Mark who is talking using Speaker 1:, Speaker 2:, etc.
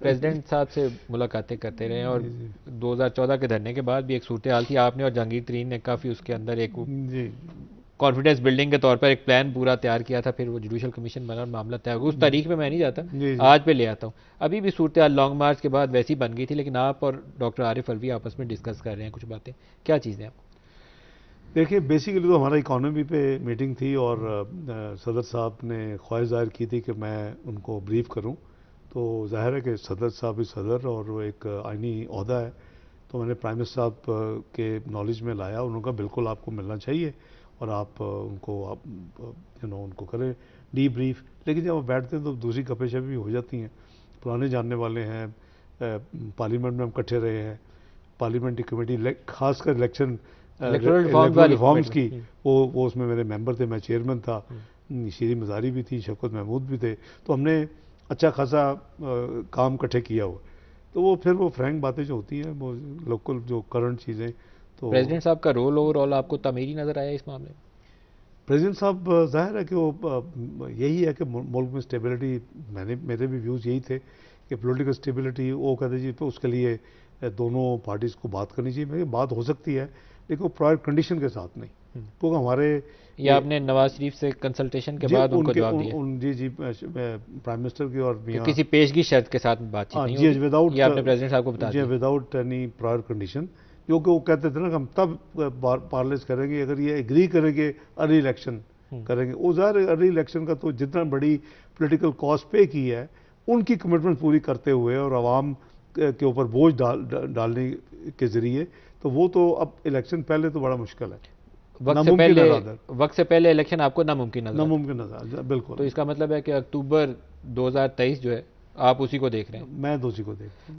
Speaker 1: President साहब से मुलाकातें करते रहे और
Speaker 2: जी जी
Speaker 1: 2014 के धरने के बाद भी एक सूरत हाल थी, आपने और जहांगीर तरीन ने काफ़ी उसके अंदर एक
Speaker 2: जी
Speaker 1: कॉन्फिडेंस बिल्डिंग के तौर पर एक प्लान पूरा तैयार किया था, फिर वो जुडिशल कमीशन बना और मामला तय हो गया। उस तारीख पे मैं नहीं जाता,
Speaker 2: जी जी।
Speaker 1: आज पे ले आता हूँ। अभी भी सूरत हाल लॉन्ग मार्च के बाद वैसी बन गई थी, लेकिन आप और डॉक्टर आरिफ अलवी आपस में डिस्कस कर रहे हैं कुछ बातें, क्या चीज़ें आप?
Speaker 2: देखिए बेसिकली तो हमारा इकोनॉमी पे मीटिंग थी और सदर साहब ने ख्वाहिश जाहिर की थी कि मैं उनको ब्रीफ करूं। तो जाहिर है कि सदर साहब ही सदर और वो एक आइनी ओहदा है। तो मैंने प्राइम मिनिस्टर साहब के नॉलेज में लाया, उन्होंने कहा बिल्कुल आपको मिलना चाहिए और आप उनको आप उनको करें डी ब्रीफ। लेकिन जब आप बैठते हैं तो दूसरी गपें शपें भी हो जाती हैं, पुराने जानने वाले हैं, पार्लियामेंट में हम इकट्ठे रहे हैं, पार्लियामेंट्री कमेटी खासकर इलेक्शन
Speaker 1: इलेक्टोरल रिफॉर्म्स
Speaker 2: इलेक्ट्रल
Speaker 1: वाली
Speaker 2: रिफॉर्म्स
Speaker 1: कमेटी
Speaker 2: की,
Speaker 1: में।
Speaker 2: वो उसमें मेरे मेंबर थे, मैं चेयरमैन था, शीरी मज़ारी भी थी, शफकत महमूद भी थे। तो हमने अच्छा खासा काम इकट्ठे किया हुआ। तो वो फिर वो फ्रैंक बातें जो होती हैं वो लोकल जो करंट चीज़ें तो
Speaker 1: प्रेसिडेंट साहब का रोल ओवरऑल आपको तमीरी नज़र आया इस मामले में?
Speaker 2: प्रेसिडेंट साहब जाहिर है कि वो यही है कि मुल्क में स्टेबिलिटी, मेरे भी व्यूज़ यही थे कि पॉलिटिकल स्टेबिलिटी वो कहते जी, तो उसके लिए दोनों पार्टीज़ को बात करनी चाहिए। मेरी बात हो सकती है लेकिन वो प्रायर कंडीशन के साथ नहीं, क्योंकि हमारे
Speaker 1: ये आपने नवाज शरीफ से कंसल्टेशन के
Speaker 2: जी
Speaker 1: बाद उनको
Speaker 2: उनके
Speaker 1: जवाब दिया
Speaker 2: जी जी प्राइम मिनिस्टर की और
Speaker 1: कि
Speaker 2: मियाँ
Speaker 1: किसी पेशगी शर्त के साथ बातचीत नहीं
Speaker 2: जी
Speaker 1: होगी? ये
Speaker 2: विदाउट
Speaker 1: आपने प्रेसिडेंट साहब को बता
Speaker 2: जी
Speaker 1: दिया?
Speaker 2: Without any prior condition. जो कि वो कहते थे ना कि हम तब पार्लेस करेंगे अगर ये एग्री करेंगे अर्ली इलेक्शन करेंगे। वो ज़ाहिर अर्ली इलेक्शन का तो जितना बड़ी पॉलिटिकल कॉस्ट पे की है, उनकी कमिटमेंट पूरी करते हुए और आवाम के ऊपर बोझ डालने के ज़रिए, तो वो तो अब इलेक्शन पहले तो बड़ा मुश्किल है, नामुमकिन है रादर,
Speaker 1: वक्त से पहले इलेक्शन आपको नामुमकिन नजर आता
Speaker 2: नामुमकिन नजर
Speaker 1: है।
Speaker 2: बिल्कुल।
Speaker 1: तो इसका मतलब है कि अक्टूबर 2023 जो है, आप उसी को देख रहे हैं?
Speaker 2: मैं दोषी को देखता हूँ।